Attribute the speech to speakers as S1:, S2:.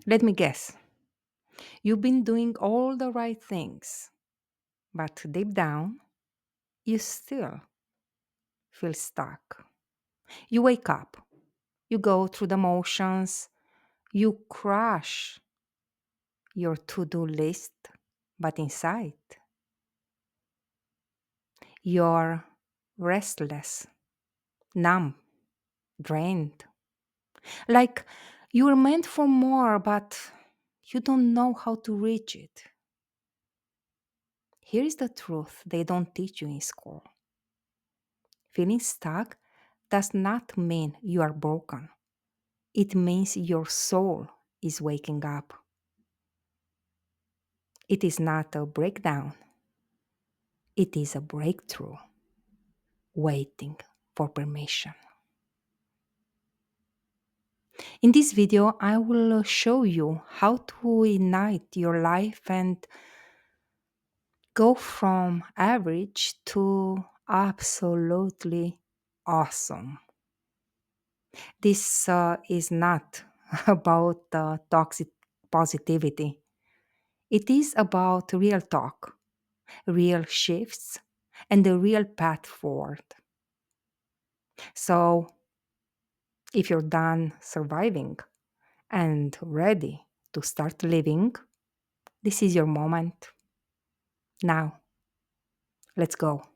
S1: Let me guess. You've been doing all the right things, but deep down, you still feel stuck. You wake up, you go through the motions, you crush your to do list, but inside, you're restless, numb, drained. Like you're meant for more, but you don't know how to reach it. Here is the truth they don't teach you in school. Feeling stuck does not mean you are broken. It means your soul is waking up. It is not a breakdown, it is a breakthrough waiting for permission. In this video, I will show you how to ignite your life and go from average to absolutely awesome. This is not about toxic positivity. It is about real talk, real shifts, and the real path forward. So, if you're done surviving and ready to start living, this is your moment. Now, let's go.